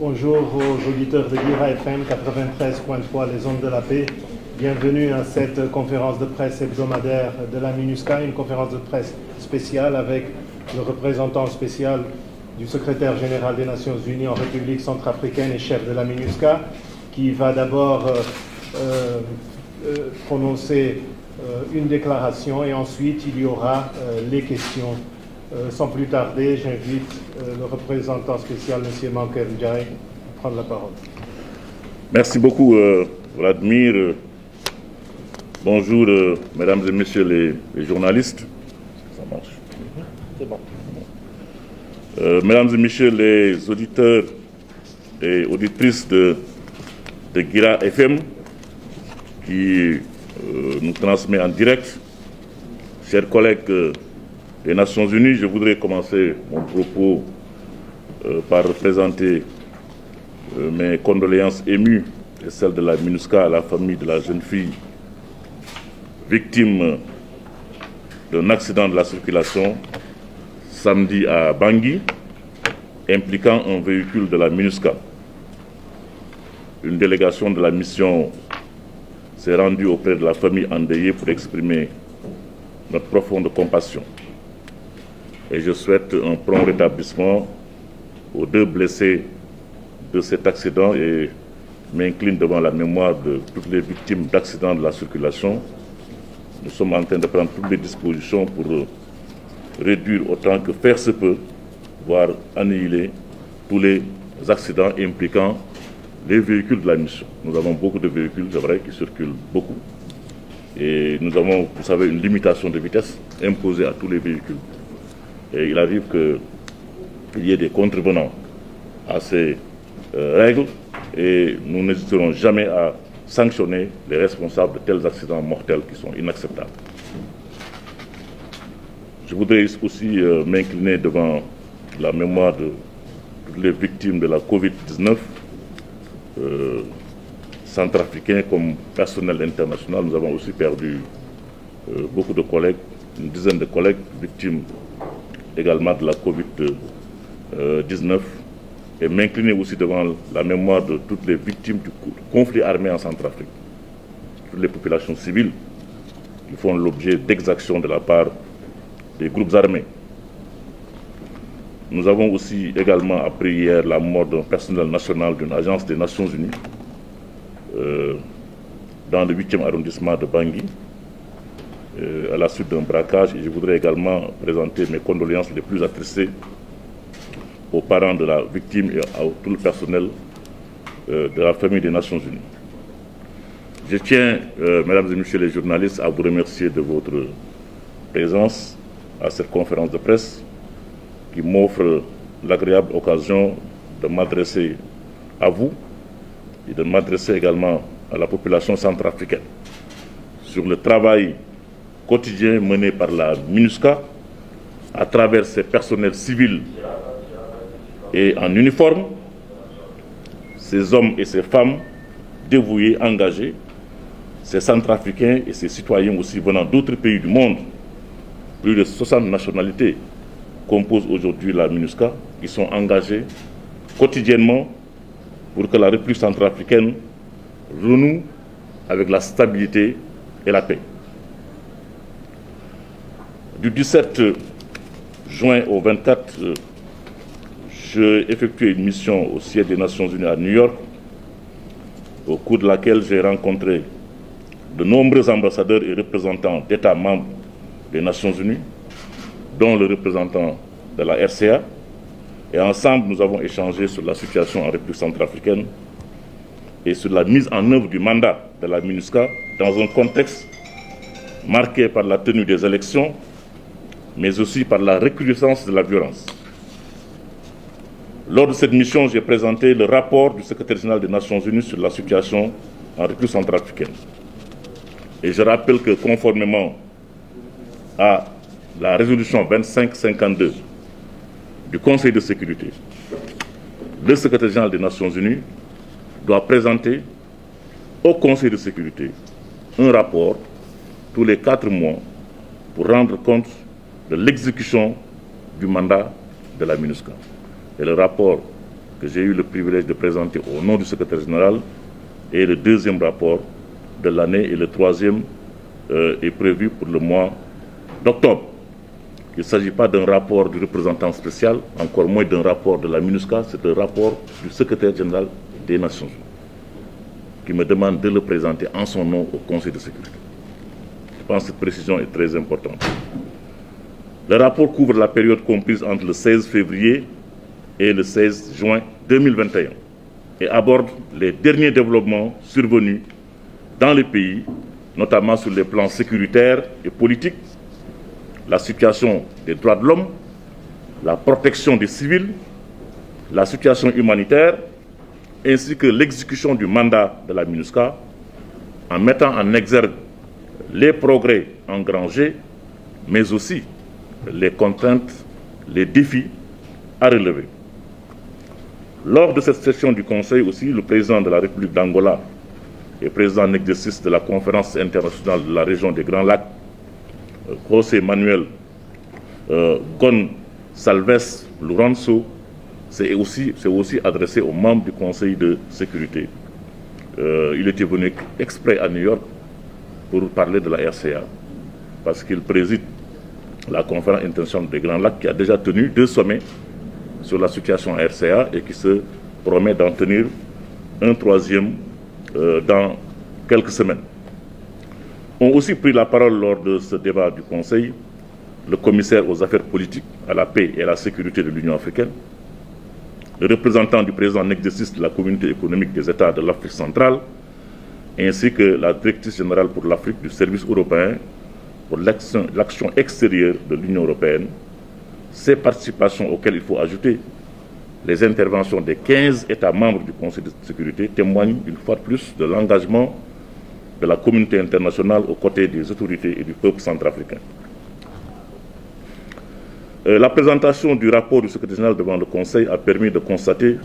Bonjour aux auditeurs de Guira FM 93.3, les ondes de la paix. Bienvenue à cette conférence de presse hebdomadaire de la MINUSCA, une conférence de presse spéciale avec le représentant spécial du secrétaire général des Nations Unies en République centrafricaine et chef de la MINUSCA, qui va d'abord prononcer une déclaration et ensuite il y aura les questions. Sans plus tarder, j'invite le représentant spécial, M. Manker Ndiaye, à prendre la parole. Merci beaucoup, Vladimir. Bonjour, mesdames et messieurs les journalistes. Ça marche. C'est bon. Mesdames et messieurs les auditeurs et auditrices de Guira FM, qui nous transmet en direct, chers collègues des Nations Unies, je voudrais commencer mon propos par présenter mes condoléances émues et celles de la MINUSCA à la famille de la jeune fille victime d'un accident de la circulation samedi à Bangui, impliquant un véhicule de la MINUSCA. Une délégation de la mission s'est rendue auprès de la famille endeuillée pour exprimer notre profonde compassion. Et je souhaite un prompt rétablissement aux deux blessés de cet accident et m'incline devant la mémoire de toutes les victimes d'accidents de la circulation. Nous sommes en train de prendre toutes les dispositions pour réduire autant que faire se peut, voire annihiler tous les accidents impliquant les véhicules de la mission. Nous avons beaucoup de véhicules, c'est vrai, qui circulent beaucoup. Et nous avons, vous savez, une limitation de vitesse imposée à tous les véhicules. Et il arrive qu'il y ait des contrevenants à ces règles et nous n'hésiterons jamais à sanctionner les responsables de tels accidents mortels qui sont inacceptables. Je voudrais aussi m'incliner devant la mémoire de toutes les victimes de la Covid-19, centrafricains comme personnel international. Nous avons aussi perdu beaucoup de collègues, une dizaine de collègues victimes également de la Covid-19 et m'incliner aussi devant la mémoire de toutes les victimes du conflit armé en Centrafrique, toutes les populations civiles qui font l'objet d'exactions de la part des groupes armés. Nous avons aussi également appris hier la mort d'un personnel national d'une agence des Nations Unies dans le 8e arrondissement de Bangui, à la suite d'un braquage. Et je voudrais également présenter mes condoléances les plus attristées aux parents de la victime et à tout le personnel de la famille des Nations Unies. Je tiens, mesdames et messieurs les journalistes, à vous remercier de votre présence à cette conférence de presse qui m'offre l'agréable occasion de m'adresser à vous et de m'adresser également à la population centrafricaine sur le travail quotidien mené par la MINUSCA à travers ses personnels civils et en uniforme, ces hommes et ces femmes dévoués, engagés, ces centrafricains et ces citoyens aussi venant d'autres pays du monde. Plus de 60 nationalités composent aujourd'hui la MINUSCA, qui sont engagés quotidiennement pour que la République centrafricaine renoue avec la stabilité et la paix. Du 17 juin au 24, j'ai effectué une mission au siège des Nations Unies à New York, au cours de laquelle j'ai rencontré de nombreux ambassadeurs et représentants d'États membres des Nations Unies, dont le représentant de la RCA. Et ensemble, nous avons échangé sur la situation en République centrafricaine et sur la mise en œuvre du mandat de la MINUSCA dans un contexte marqué par la tenue des élections, mais aussi par la recrudescence de la violence. Lors de cette mission, j'ai présenté le rapport du secrétaire général des Nations Unies sur la situation en République centrafricaine. Et je rappelle que conformément à la résolution 2552 du Conseil de sécurité, le secrétaire général des Nations Unies doit présenter au Conseil de sécurité un rapport tous les 4 mois pour rendre compte de l'exécution du mandat de la MINUSCA. Et le rapport que j'ai eu le privilège de présenter au nom du secrétaire général est le deuxième rapport de l'année et le troisième est prévu pour le mois d'octobre. Il ne s'agit pas d'un rapport du représentant spécial, encore moins d'un rapport de la MINUSCA, c'est un rapport du secrétaire général des Nations Unies qui me demande de le présenter en son nom au Conseil de sécurité. Je pense que cette précision est très importante. Le rapport couvre la période comprise entre le 16 février et le 16 juin 2021 et aborde les derniers développements survenus dans le pays, notamment sur les plans sécuritaires et politiques, la situation des droits de l'homme, la protection des civils, la situation humanitaire, ainsi que l'exécution du mandat de la MINUSCA, en mettant en exergue les progrès engrangés, mais aussi les contraintes, les défis à relever. Lors de cette session du Conseil aussi, le président de la République d'Angola et président en exercice de la conférence internationale de la région des Grands Lacs, José Manuel Gonçalves Lourenço, c'est aussi adressé aux membres du Conseil de sécurité. Il était venu exprès à New York pour parler de la RCA, parce qu'il préside la conférence internationale des Grands Lacs qui a déjà tenu 2 sommets sur la situation à RCA et qui se promet d'en tenir un 3e dans quelques semaines. Ont aussi pris la parole lors de ce débat du Conseil le commissaire aux affaires politiques, à la paix et à la sécurité de l'Union africaine, le représentant du président en exercice de la communauté économique des États de l'Afrique centrale, ainsi que la directrice générale pour l'Afrique du service européen pour l'action extérieure de l'Union européenne. Ces participations auxquelles il faut ajouter les interventions des 15 États membres du Conseil de sécurité témoignent une fois de plus de l'engagement de la communauté internationale aux côtés des autorités et du peuple centrafricain. La présentation du rapport du secrétaire général devant le Conseil a permis de constater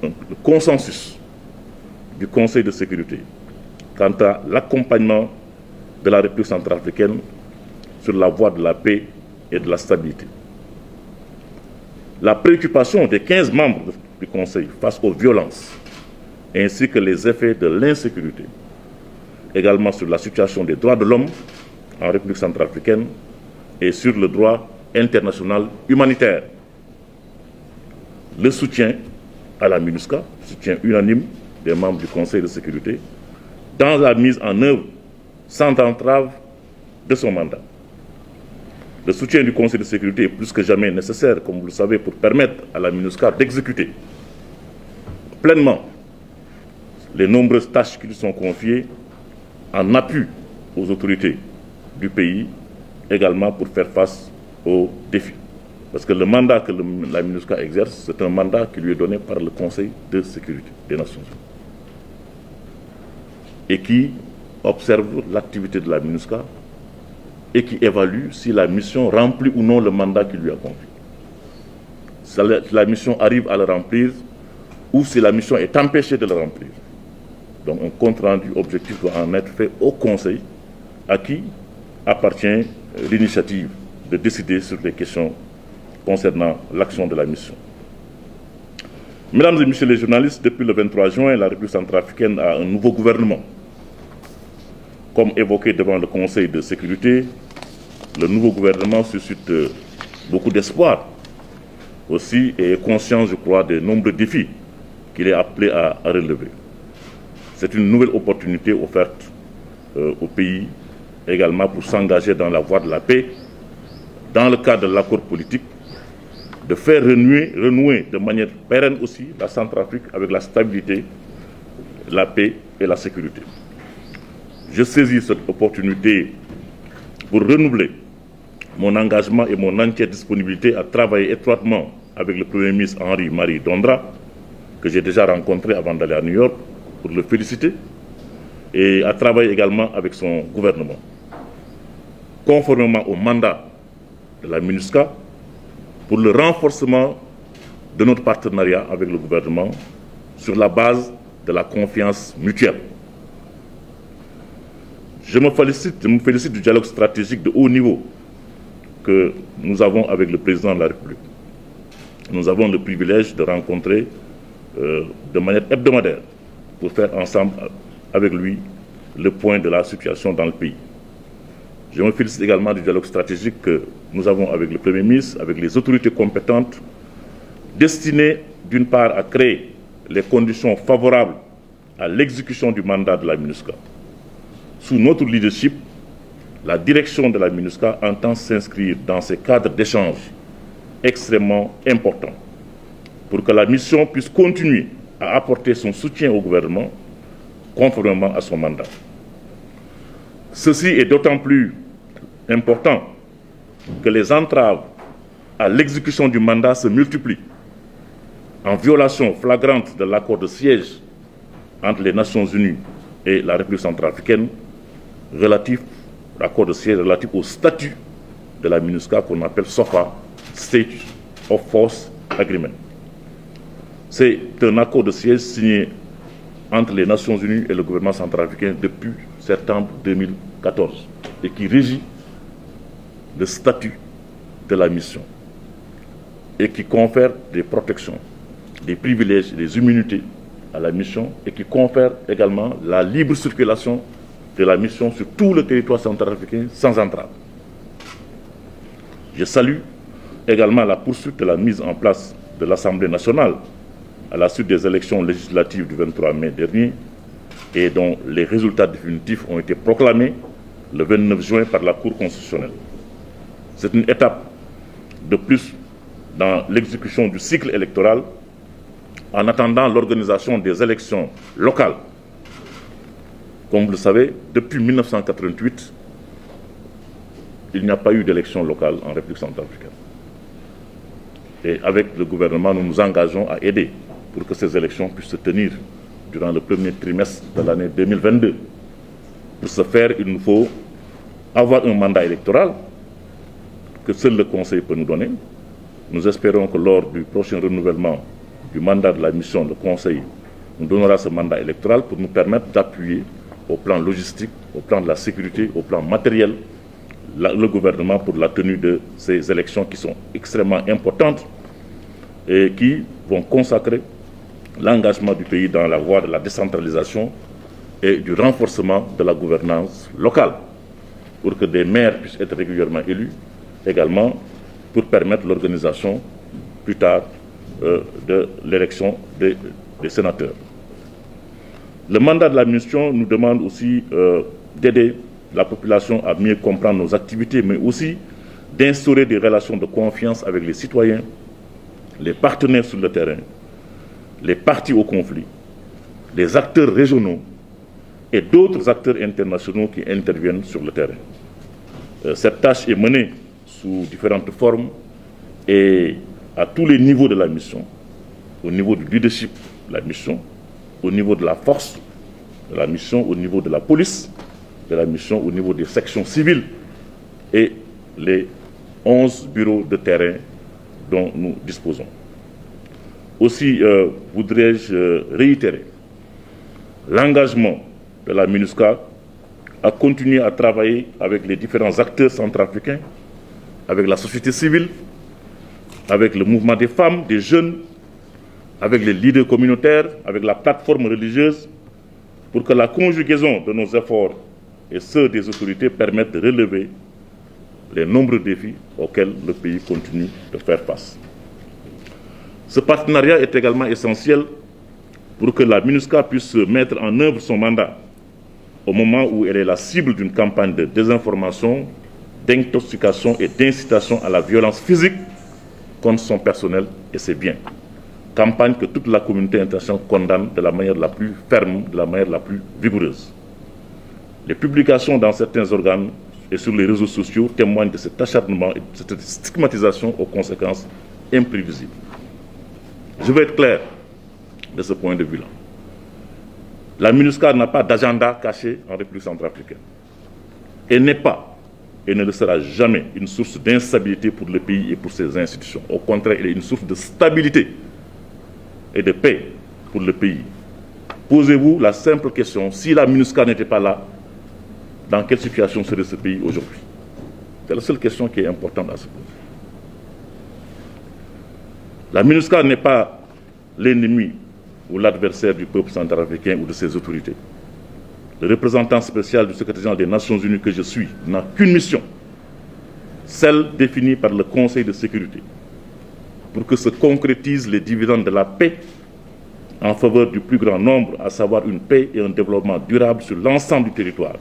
le consensus du Conseil de sécurité quant à l'accompagnement de la République centrafricaine sur la voie de la paix et de la stabilité. La préoccupation des 15 membres du Conseil face aux violences ainsi que les effets de l'insécurité, également sur la situation des droits de l'homme en République centrafricaine et sur le droit international humanitaire. Le soutien à la MINUSCA, soutien unanime des membres du Conseil de sécurité, dans la mise en œuvre sans entrave de son mandat. Le soutien du Conseil de sécurité est plus que jamais nécessaire, comme vous le savez, pour permettre à la MINUSCA d'exécuter pleinement les nombreuses tâches qui lui sont confiées en appui aux autorités du pays, également pour faire face aux défis. Parce que le mandat que la MINUSCA exerce, c'est un mandat qui lui est donné par le Conseil de sécurité des Nations Unies et qui observe l'activité de la MINUSCA et qui évalue si la mission remplit ou non le mandat qui lui a confié. Si la mission arrive à le remplir ou si la mission est empêchée de le remplir. Donc un compte-rendu objectif doit en être fait au Conseil, à qui appartient l'initiative de décider sur les questions concernant l'action de la mission. Mesdames et messieurs les journalistes, depuis le 23 juin, la République centrafricaine a un nouveau gouvernement. Comme évoqué devant le Conseil de sécurité, le nouveau gouvernement suscite beaucoup d'espoir aussi et est conscient, je crois, des nombreux défis qu'il est appelé à relever. C'est une nouvelle opportunité offerte au pays également pour s'engager dans la voie de la paix, dans le cadre de l'accord politique, de faire renouer de manière pérenne aussi la Centrafrique avec la stabilité, la paix et la sécurité. Je saisis cette opportunité pour renouveler mon engagement et mon entière disponibilité à travailler étroitement avec le Premier ministre Henri-Marie Dondra, que j'ai déjà rencontré avant d'aller à New York, pour le féliciter, et à travailler également avec son gouvernement, conformément au mandat de la MINUSCA, pour le renforcement de notre partenariat avec le gouvernement sur la base de la confiance mutuelle. Je me félicite du dialogue stratégique de haut niveau que nous avons avec le président de la République. Nous avons le privilège de rencontrer de manière hebdomadaire pour faire ensemble avec lui le point de la situation dans le pays. Je me félicite également du dialogue stratégique que nous avons avec le Premier ministre, avec les autorités compétentes, destiné d'une part à créer les conditions favorables à l'exécution du mandat de la MINUSCA. Sous notre leadership, la direction de la MINUSCA entend s'inscrire dans ces cadres d'échange extrêmement importants pour que la mission puisse continuer à apporter son soutien au gouvernement conformément à son mandat. Ceci est d'autant plus important que les entraves à l'exécution du mandat se multiplient en violation flagrante de l'accord de siège entre les Nations Unies et la République centrafricaine l'accord de siège relatif au statut de la MINUSCA qu'on appelle SOFA, State of Force Agreement. C'est un accord de siège signé entre les Nations Unies et le gouvernement centrafricain depuis septembre 2014 et qui régit le statut de la mission et qui confère des protections, des privilèges et des immunités à la mission et qui confère également la libre circulation de la mission sur tout le territoire centrafricain sans entrave. Je salue également la poursuite de la mise en place de l'Assemblée nationale à la suite des élections législatives du 23 mai dernier et dont les résultats définitifs ont été proclamés le 29 juin par la Cour constitutionnelle. C'est une étape de plus dans l'exécution du cycle électoral en attendant l'organisation des élections locales. Comme vous le savez, depuis 1988, il n'y a pas eu d'élection locale en République centrafricaine. Et avec le gouvernement, nous nous engageons à aider pour que ces élections puissent se tenir durant le premier trimestre de l'année 2022. Pour ce faire, il nous faut avoir un mandat électoral que seul le Conseil peut nous donner. Nous espérons que lors du prochain renouvellement du mandat de la mission, le Conseil nous donnera ce mandat électoral pour nous permettre d'appuyer au plan logistique, au plan de la sécurité, au plan matériel, le gouvernement pour la tenue de ces élections qui sont extrêmement importantes et qui vont consacrer l'engagement du pays dans la voie de la décentralisation et du renforcement de la gouvernance locale pour que des maires puissent être régulièrement élus, également pour permettre l'organisation plus tard de l'élection des sénateurs. Le mandat de la mission nous demande aussi d'aider la population à mieux comprendre nos activités, mais aussi d'instaurer des relations de confiance avec les citoyens, les partenaires sur le terrain, les parties au conflit, les acteurs régionaux et d'autres acteurs internationaux qui interviennent sur le terrain. Cette tâche est menée sous différentes formes et à tous les niveaux de la mission, au niveau du leadership de la mission, au niveau de la force de la mission, au niveau de la police de la mission, au niveau des sections civiles et les 11 bureaux de terrain dont nous disposons. Aussi voudrais-je réitérer l'engagement de la MINUSCA à continuer à travailler avec les différents acteurs centrafricains, avec la société civile, avec le mouvement des femmes, des jeunes, avec les leaders communautaires, avec la plateforme religieuse, pour que la conjugaison de nos efforts et ceux des autorités permettent de relever les nombreux défis auxquels le pays continue de faire face. Ce partenariat est également essentiel pour que la MINUSCA puisse mettre en œuvre son mandat au moment où elle est la cible d'une campagne de désinformation, d'intoxication et d'incitation à la violence physique contre son personnel et ses biens. Campagne que toute la communauté internationale condamne de la manière la plus ferme, de la manière la plus vigoureuse. Les publications dans certains organes et sur les réseaux sociaux témoignent de cet acharnement et de cette stigmatisation aux conséquences imprévisibles. Je veux être clair de ce point de vue-là. La MINUSCA n'a pas d'agenda caché en République centrafricaine. Elle n'est pas et ne le sera jamais une source d'instabilité pour le pays et pour ses institutions. Au contraire, elle est une source de stabilité et de paix pour le pays. Posez-vous la simple question, si la MINUSCA n'était pas là, dans quelle situation serait ce pays aujourd'hui? C'est la seule question qui est importante à se poser. La MINUSCA n'est pas l'ennemi ou l'adversaire du peuple centrafricain ou de ses autorités. Le représentant spécial du secrétaire général des Nations Unies que je suis n'a qu'une mission, celle définie par le Conseil de sécurité, pour que se concrétisent les dividendes de la paix en faveur du plus grand nombre, à savoir une paix et un développement durable sur l'ensemble du territoire,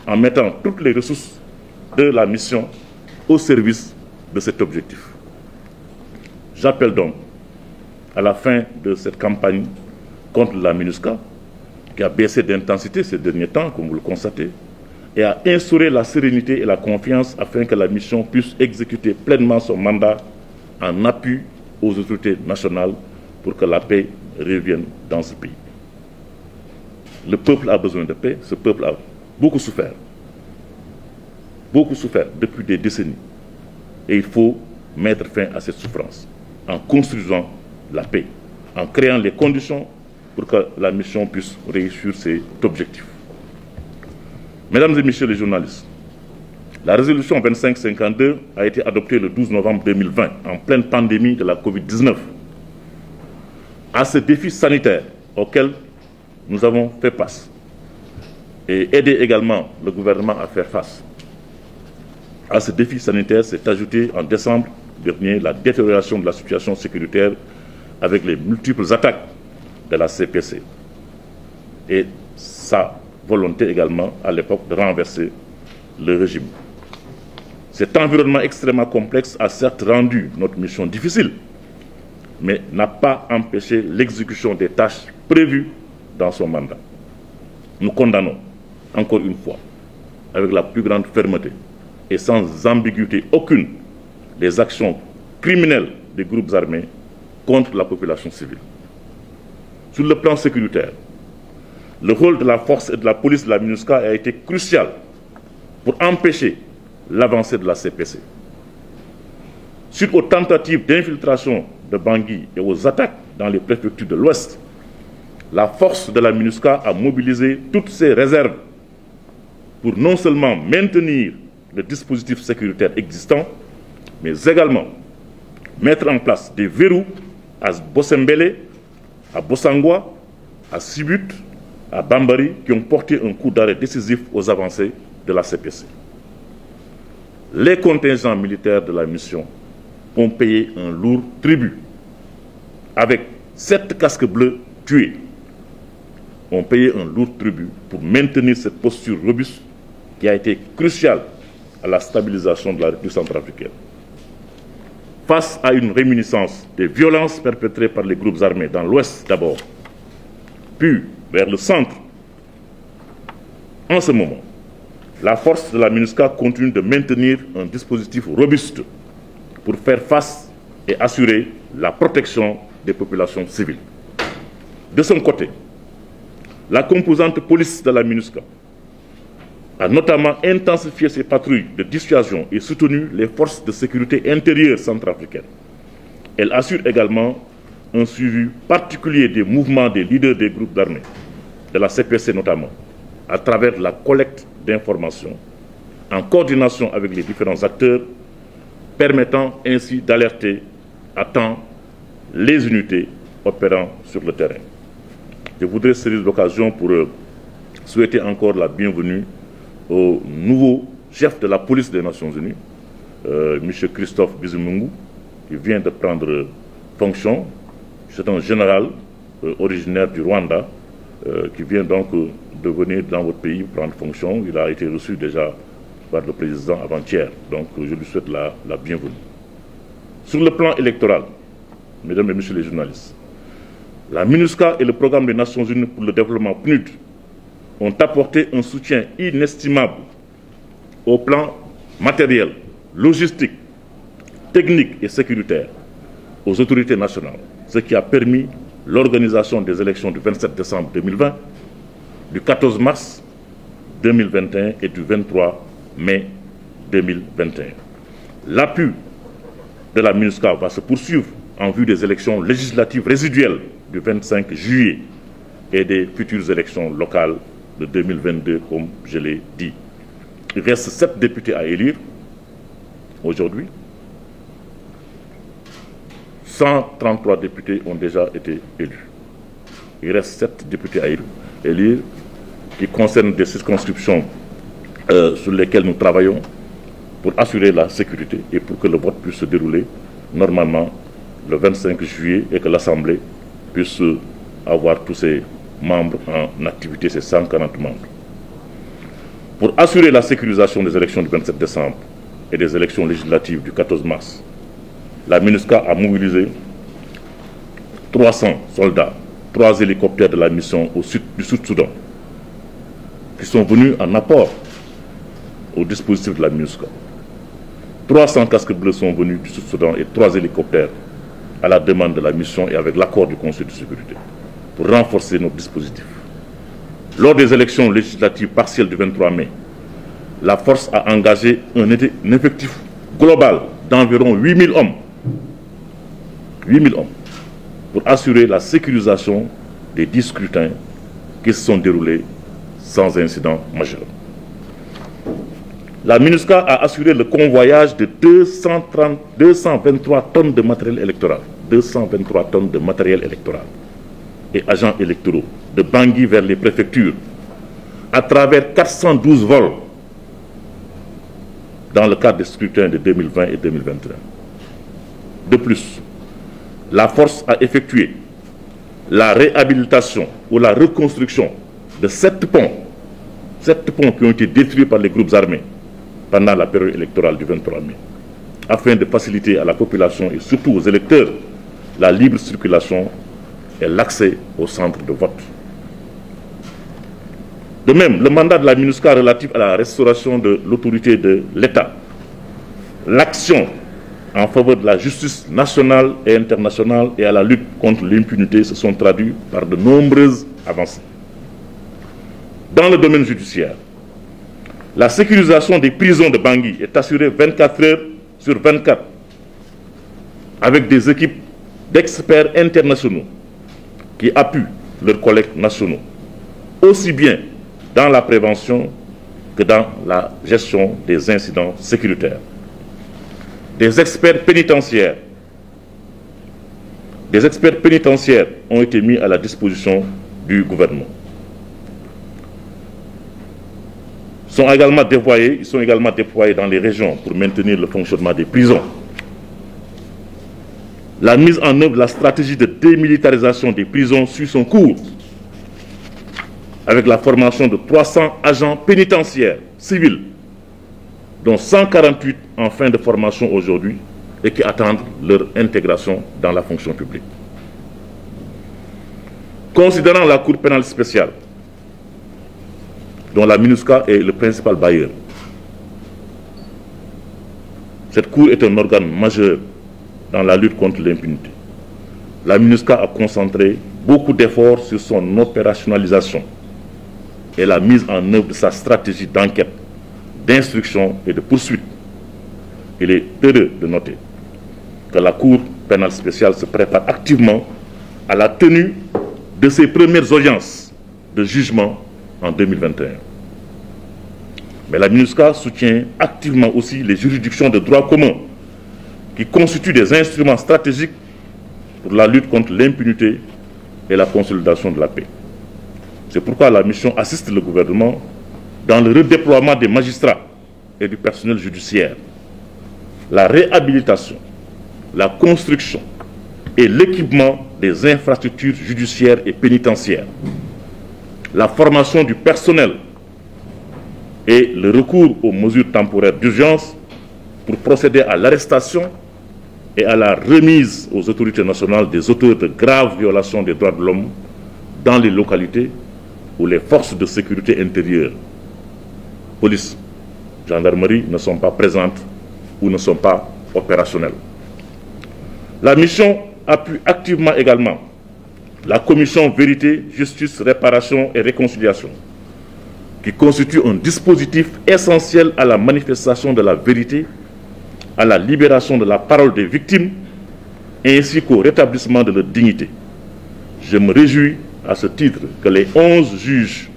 en mettant toutes les ressources de la mission au service de cet objectif. J'appelle donc à la fin de cette campagne contre la MINUSCA, qui a baissé d'intensité ces derniers temps, comme vous le constatez, et à instaurer la sérénité et la confiance afin que la mission puisse exécuter pleinement son mandat en appui aux autorités nationales pour que la paix revienne dans ce pays. Le peuple a besoin de paix, ce peuple a beaucoup souffert depuis des décennies. Et il faut mettre fin à cette souffrance en construisant la paix, en créant les conditions pour que la mission puisse réussir ses objectifs. Mesdames et messieurs les journalistes, la résolution 2552 a été adoptée le 12 novembre 2020, en pleine pandémie de la Covid-19. À ce défi sanitaire auquel nous avons fait face et aider également le gouvernement à faire face, à ce défi sanitaire s'est ajouté en décembre dernier la détérioration de la situation sécuritaire avec les multiples attaques de la CPC et sa volonté également à l'époque de renverser le régime. Cet environnement extrêmement complexe a certes rendu notre mission difficile, mais n'a pas empêché l'exécution des tâches prévues dans son mandat. Nous condamnons, encore une fois, avec la plus grande fermeté et sans ambiguïté aucune, les actions criminelles des groupes armés contre la population civile. Sur le plan sécuritaire, le rôle de la force et de la police de la MINUSCA a été crucial pour empêcher l'avancée de la CPC. Suite aux tentatives d'infiltration de Bangui et aux attaques dans les préfectures de l'Ouest, la force de la MINUSCA a mobilisé toutes ses réserves pour non seulement maintenir le dispositif sécuritaire existant, mais également mettre en place des verrous à Bossembele, à Bossangwa, à Sibut, à Bambari, qui ont porté un coup d'arrêt décisif aux avancées de la CPC. Les contingents militaires de la mission ont payé un lourd tribut, avec 7 casques bleus tués, ont payé un lourd tribut pour maintenir cette posture robuste qui a été cruciale à la stabilisation de la République centrafricaine. Face à une réminiscence des violences perpétrées par les groupes armés dans l'Ouest d'abord, puis vers le centre, en ce moment, la force de la MINUSCA continue de maintenir un dispositif robuste pour faire face et assurer la protection des populations civiles. De son côté, la composante police de la MINUSCA a notamment intensifié ses patrouilles de dissuasion et soutenu les forces de sécurité intérieure centrafricaines. Elle assure également un suivi particulier des mouvements des leaders des groupes d'armées, de la CPC notamment, à travers la collecte d'informations, en coordination avec les différents acteurs, permettant ainsi d'alerter à temps les unités opérant sur le terrain. Je voudrais saisir l'occasion pour souhaiter encore la bienvenue au nouveau chef de la police des Nations Unies, M. Christophe Bizimungu, qui vient de prendre fonction. C'est un général originaire du Rwanda, qui vient donc de venir dans votre pays prendre fonction. Il a été reçu déjà par le président avant-hier, donc je lui souhaite la bienvenue. Sur le plan électoral, mesdames et messieurs les journalistes, la MINUSCA et le programme des Nations Unies pour le développement PNUD ont apporté un soutien inestimable au plan matériel, logistique, technique et sécuritaire aux autorités nationales, ce qui a permis l'organisation des élections du 27 décembre 2020, du 14 mars 2021 et du 23 mai 2021. L'appui de la MINUSCA va se poursuivre en vue des élections législatives résiduelles du 25 juillet et des futures élections locales de 2022, comme je l'ai dit. Il reste 7 députés à élire aujourd'hui. 133 députés ont déjà été élus. il reste 7 députés à élire, qui concernent des circonscriptions sur lesquelles nous travaillons pour assurer la sécurité et pour que le vote puisse se dérouler normalement le 25 juillet et que l'Assemblée puisse avoir tous ses membres en activité, ses 140 membres. Pour assurer la sécurisation des élections du 27 décembre et des élections législatives du 14 mars, la MINUSCA a mobilisé 300 soldats, 3 hélicoptères de la mission du Sud-Soudan, qui sont venus en apport au dispositif de la MINUSCA. 300 casques bleus sont venus du Sud-Soudan et 3 hélicoptères à la demande de la mission et avec l'accord du Conseil de sécurité pour renforcer notre dispositif. Lors des élections législatives partielles du 23 mai, la force a engagé un effectif global d'environ 8000 hommes. 8000 hommes pour assurer la sécurisation des 10 scrutins qui se sont déroulés sans incident majeur. La MINUSCA a assuré le convoyage de 223 tonnes de matériel électoral. 223 tonnes de matériel électoral et agents électoraux de Bangui vers les préfectures à travers 412 vols dans le cadre des scrutins de 2020 et 2021. De plus, la force a effectué la réhabilitation ou la reconstruction de 7 ponts qui ont été détruits par les groupes armés pendant la période électorale du 23 mai, afin de faciliter à la population et surtout aux électeurs la libre circulation et l'accès au centre de vote. De même, le mandat de la MINUSCA relatif à la restauration de l'autorité de l'État, l'action en faveur de la justice nationale et internationale et à la lutte contre l'impunité se sont traduits par de nombreuses avancées. Dans le domaine judiciaire, la sécurisation des prisons de Bangui est assurée 24 heures sur 24 avec des équipes d'experts internationaux qui appuient leurs collègues nationaux, aussi bien dans la prévention que dans la gestion des incidents sécuritaires. Des experts pénitentiaires ont été mis à la disposition du gouvernement. Ils sont également déployés dans les régions pour maintenir le fonctionnement des prisons. La mise en œuvre de la stratégie de démilitarisation des prisons suit son cours, avec la formation de 300 agents pénitentiaires civils, dont 148 en fin de formation aujourd'hui et qui attendent leur intégration dans la fonction publique. Considérant la Cour pénale spéciale, dont la MINUSCA est le principal bailleur, cette Cour est un organe majeur dans la lutte contre l'impunité. La MINUSCA a concentré beaucoup d'efforts sur son opérationnalisation et la mise en œuvre de sa stratégie d'enquête, d'instruction et de poursuite. Il est heureux de noter que la Cour pénale spéciale se prépare activement à la tenue de ses premières audiences de jugement en 2021. Mais la MINUSCA soutient activement aussi les juridictions de droit commun qui constituent des instruments stratégiques pour la lutte contre l'impunité et la consolidation de la paix. C'est pourquoi la mission assiste le gouvernement dans le redéploiement des magistrats et du personnel judiciaire, la réhabilitation, la construction et l'équipement des infrastructures judiciaires et pénitentiaires, la formation du personnel et le recours aux mesures temporaires d'urgence pour procéder à l'arrestation et à la remise aux autorités nationales des auteurs de graves violations des droits de l'homme dans les localités où les forces de sécurité intérieure, police, gendarmerie ne sont pas présentes ou ne sont pas opérationnelles. La mission appuie activement également la commission Vérité, Justice, Réparation et Réconciliation, qui constitue un dispositif essentiel à la manifestation de la vérité, à la libération de la parole des victimes, ainsi qu'au rétablissement de leur dignité. Je me réjouis à ce titre que les 11 juges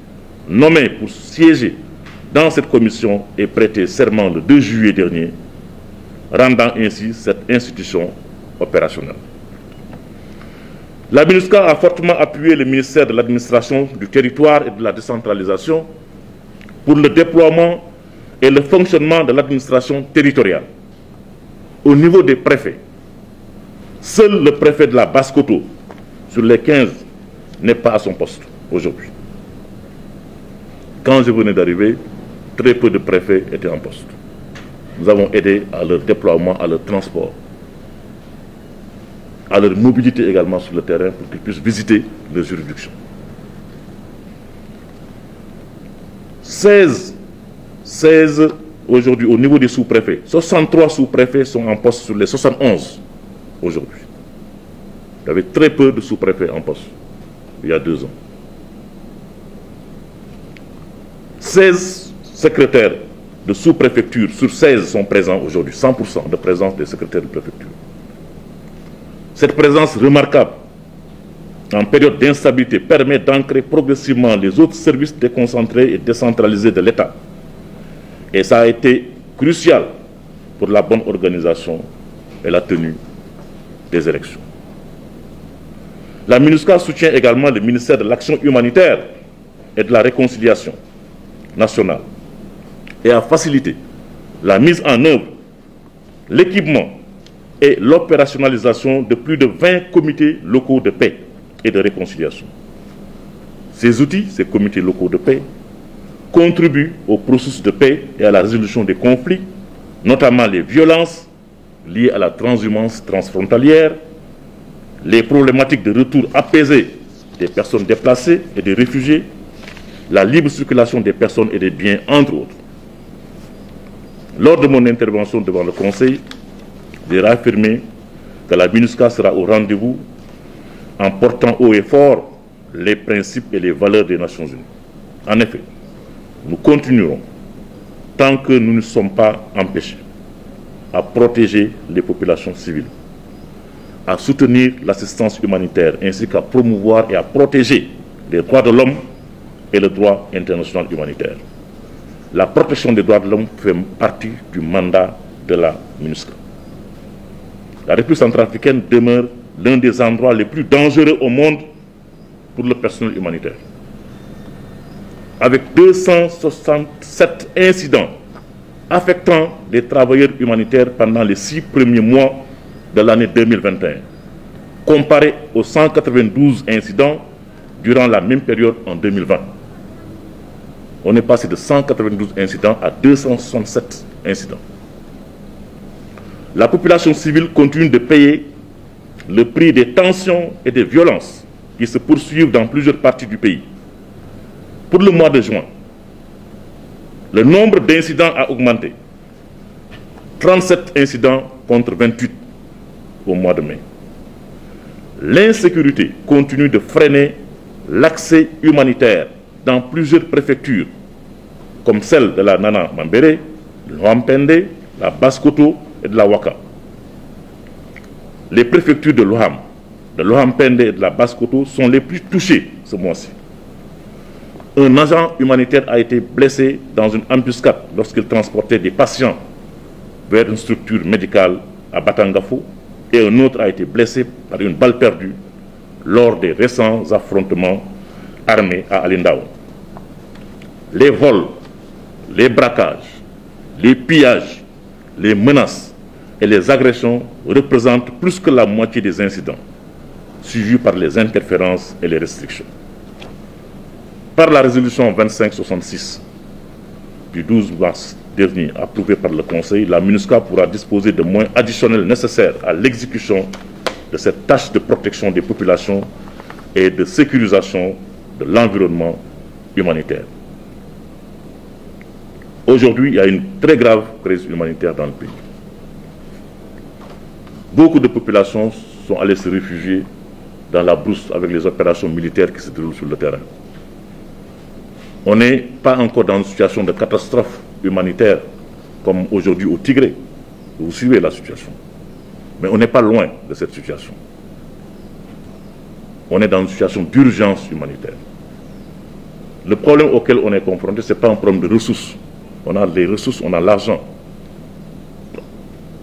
nommés pour siéger dans cette commission aient prêté serment le 2 juillet dernier, rendant ainsi cette institution opérationnelle. La MINUSCA a fortement appuyé le ministère de l'Administration du Territoire et de la Décentralisation pour le déploiement et le fonctionnement de l'administration territoriale. Au niveau des préfets, seul le préfet de la Basse-Kotto, sur les 15, n'est pas à son poste aujourd'hui. Quand je venais d'arriver, très peu de préfets étaient en poste. Nous avons aidé à leur déploiement, à leur transport, à leur mobilité également sur le terrain pour qu'ils puissent visiter leurs juridictions. 16 aujourd'hui au niveau des sous-préfets. 63 sous-préfets sont en poste sur les 71 aujourd'hui. Il y avait très peu de sous-préfets en poste il y a 2 ans. 16 secrétaires de sous-préfecture sur 16 sont présents aujourd'hui, 100% de présence des secrétaires de préfecture. Cette présence remarquable en période d'instabilité permet d'ancrer progressivement les autres services déconcentrés et décentralisés de l'État. Et ça a été crucial pour la bonne organisation et la tenue des élections. La MINUSCA soutient également le ministère de l'Action humanitaire et de la réconciliation nationale et a facilité la mise en œuvre, l'équipement et l'opérationnalisation de plus de 20 comités locaux de paix et de réconciliation. Ces outils, ces comités locaux de paix, contribuent au processus de paix et à la résolution des conflits, notamment les violences liées à la transhumance transfrontalière, les problématiques de retour apaisé des personnes déplacées et des réfugiés, la libre circulation des personnes et des biens, entre autres. Lors de mon intervention devant le Conseil, j'ai réaffirmé que la MINUSCA sera au rendez-vous en portant haut et fort les principes et les valeurs des Nations Unies. En effet, nous continuerons, tant que nous ne sommes pas empêchés, à protéger les populations civiles, à soutenir l'assistance humanitaire, ainsi qu'à promouvoir et à protéger les droits de l'homme et le droit international humanitaire. La protection des droits de l'homme fait partie du mandat de la MINUSCA. La République centrafricaine demeure l'un des endroits les plus dangereux au monde pour le personnel humanitaire. Avec 267 incidents affectant des travailleurs humanitaires pendant les 6 premiers mois de l'année 2021, comparé aux 192 incidents durant la même période en 2020. On est passé de 192 incidents à 267 incidents. La population civile continue de payer le prix des tensions et des violences qui se poursuivent dans plusieurs parties du pays. Pour le mois de juin, le nombre d'incidents a augmenté. 37 incidents contre 28 au mois de mai. L'insécurité continue de freiner l'accès humanitaire dans plusieurs préfectures, comme celle de la Nana Mambere, de l'Ouampende, la Basse-Kotto et de la Ouaka. Les préfectures de l'Ouampende et de la Basse-Kotto sont les plus touchées ce mois-ci. Un agent humanitaire a été blessé dans une embuscade lorsqu'il transportait des patients vers une structure médicale à Batangafo, et un autre a été blessé par une balle perdue lors des récents affrontements armés à Alindao. Les vols, les braquages, les pillages, les menaces et les agressions représentent plus que la moitié des incidents, suivis par les interférences et les restrictions. Par la résolution 2566 du 12 mars dernier, approuvée par le Conseil, la MINUSCA pourra disposer de moyens additionnels nécessaires à l'exécution de cette tâche de protection des populations et de sécurisation de l'environnement humanitaire. Aujourd'hui, il y a une très grave crise humanitaire dans le pays. Beaucoup de populations sont allées se réfugier dans la brousse avec les opérations militaires qui se déroulent sur le terrain. On n'est pas encore dans une situation de catastrophe humanitaire comme aujourd'hui au Tigré. Vous suivez la situation. Mais on n'est pas loin de cette situation. On est dans une situation d'urgence humanitaire. Le problème auquel on est confronté, ce n'est pas un problème de ressources. On a les ressources, on a l'argent.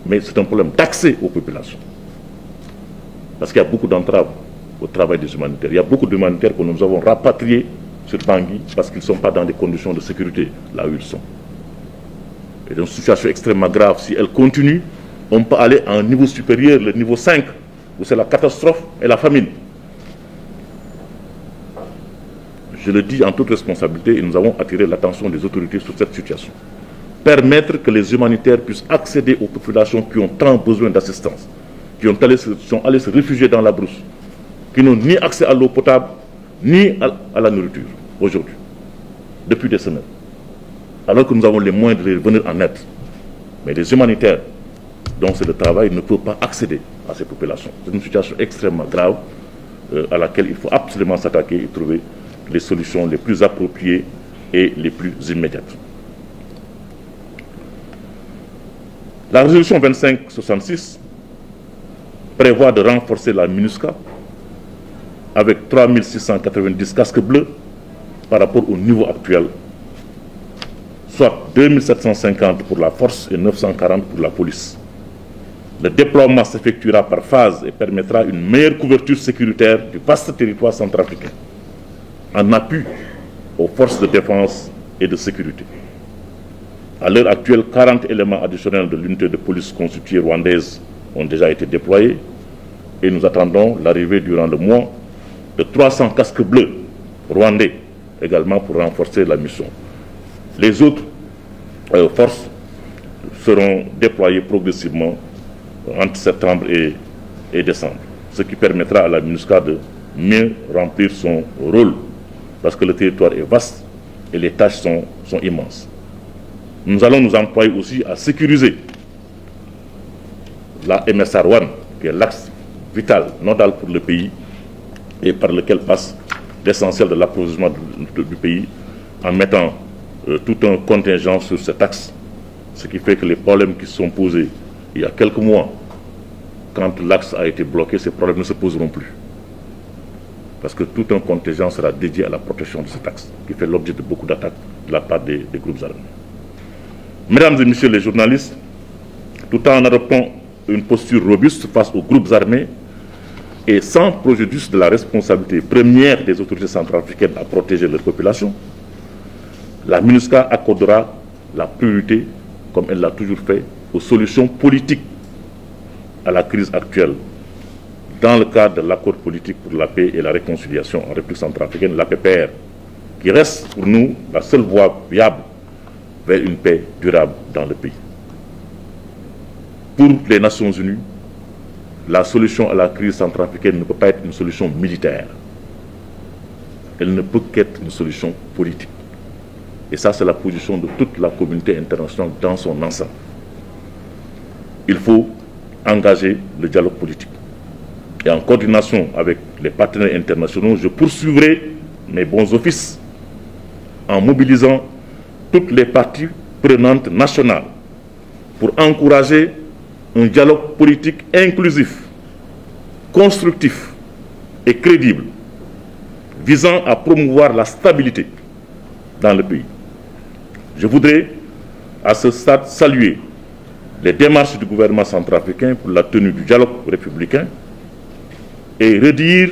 Mais c'est un problème d'accès aux populations. Parce qu'il y a beaucoup d'entraves au travail des humanitaires. Il y a beaucoup d'humanitaires que nous avons rapatriés sur Bangui parce qu'ils ne sont pas dans des conditions de sécurité là où ils sont. Et dans une situation extrêmement grave, si elle continue, on peut aller à un niveau supérieur, le niveau 5, où c'est la catastrophe et la famine. Je le dis en toute responsabilité et nous avons attiré l'attention des autorités sur cette situation. Permettre que les humanitaires puissent accéder aux populations qui ont tant besoin d'assistance, qui sont allés se réfugier dans la brousse, qui n'ont ni accès à l'eau potable, ni à la nourriture, aujourd'hui, depuis des semaines. Alors que nous avons les moyens de les venir en aide. Mais les humanitaires, dont c'est le travail, ne peuvent pas accéder à ces populations. C'est une situation extrêmement grave à laquelle il faut absolument s'attaquer et trouver les solutions les plus appropriées et les plus immédiates. La résolution 2566 prévoit de renforcer la MINUSCA avec 3690 casques bleus par rapport au niveau actuel, soit 2750 pour la force et 940 pour la police. Le déploiement s'effectuera par phase et permettra une meilleure couverture sécuritaire du vaste territoire centrafricain, en appui aux forces de défense et de sécurité. À l'heure actuelle, 40 éléments additionnels de l'unité de police constituée rwandaise ont déjà été déployés et nous attendons l'arrivée durant le mois de 300 casques bleus rwandais également pour renforcer la mission. Les autres forces seront déployées progressivement entre septembre et décembre, ce qui permettra à la MINUSCA de mieux remplir son rôle parce que le territoire est vaste et les tâches sont immenses. Nous allons nous employer aussi à sécuriser la MSR1, qui est l'axe vital, nodal pour le pays et par lequel passe l'essentiel de l'approvisionnement du pays, en mettant tout un contingent sur cet axe, ce qui fait que les problèmes qui se sont posés il y a quelques mois, quand l'axe a été bloqué, ces problèmes ne se poseront plus. Parce que tout un contingent sera dédié à la protection de cet axe, qui fait l'objet de beaucoup d'attaques de la part des groupes armés. Mesdames et messieurs les journalistes, tout en adoptant une posture robuste face aux groupes armés et sans préjudice de la responsabilité première des autorités centrafricaines à protéger leur population, la MINUSCA accordera la priorité, comme elle l'a toujours fait, aux solutions politiques à la crise actuelle, dans le cadre de l'accord politique pour la paix et la réconciliation en République centrafricaine, l'APPR, qui reste pour nous la seule voie viable vers une paix durable dans le pays. Pour les Nations Unies, la solution à la crise centrafricaine ne peut pas être une solution militaire. Elle ne peut qu'être une solution politique. Et ça, c'est la position de toute la communauté internationale dans son ensemble. Il faut engager le dialogue politique. Et en coordination avec les partenaires internationaux, je poursuivrai mes bons offices en mobilisant toutes les parties prenantes nationales pour encourager un dialogue politique inclusif, constructif et crédible, visant à promouvoir la stabilité dans le pays. Je voudrais à ce stade saluer les démarches du gouvernement centrafricain pour la tenue du dialogue républicain et redire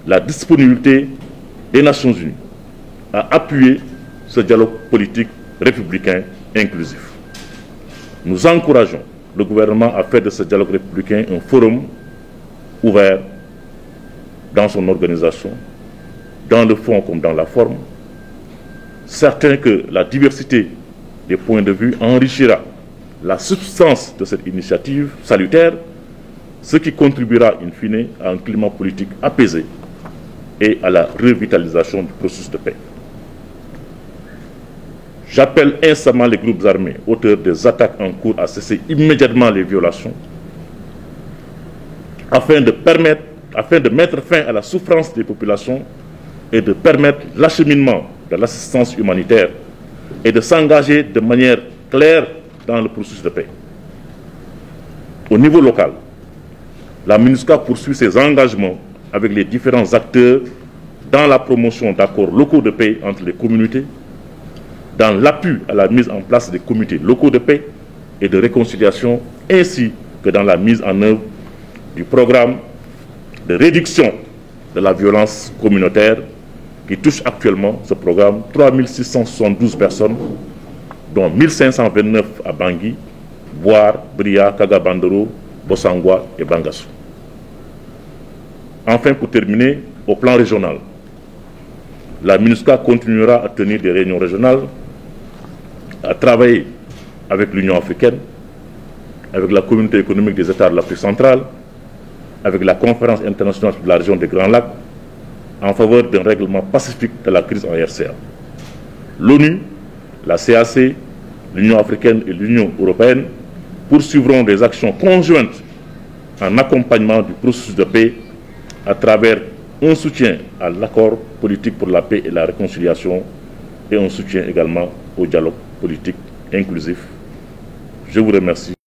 la disponibilité des Nations Unies à appuyer ce dialogue politique républicain inclusif. Nous encourageons le gouvernement à faire de ce dialogue républicain un forum ouvert dans son organisation, dans le fond comme dans la forme, certain que la diversité des points de vue enrichira la substance de cette initiative salutaire, ce qui contribuera in fine à un climat politique apaisé et à la revitalisation du processus de paix. J'appelle instamment les groupes armés auteurs des attaques en cours à cesser immédiatement les violations afin de mettre fin à la souffrance des populations et de permettre l'acheminement de l'assistance humanitaire et de s'engager de manière claire dans le processus de paix. Au niveau local, la MINUSCA poursuit ses engagements avec les différents acteurs dans la promotion d'accords locaux de paix entre les communautés, dans l'appui à la mise en place des comités locaux de paix et de réconciliation, ainsi que dans la mise en œuvre du programme de réduction de la violence communautaire qui touche actuellement ce programme 3672 personnes, dont 1529 à Bangui, Boar, Bria, Kagabandoro, Bossangwa et Bangassou. Enfin, pour terminer, au plan régional, la MINUSCA continuera à tenir des réunions régionales, à travailler avec l'Union africaine, avec la communauté économique des États de l'Afrique centrale, avec la conférence internationale de la région des Grands Lacs, en faveur d'un règlement pacifique de la crise en RCA. L'ONU, la CAC, l'Union africaine et l'Union européenne poursuivront des actions conjointes en accompagnement du processus de paix à travers un soutien à l'accord politique pour la paix et la réconciliation et un soutien également au dialogue politique inclusif. Je vous remercie.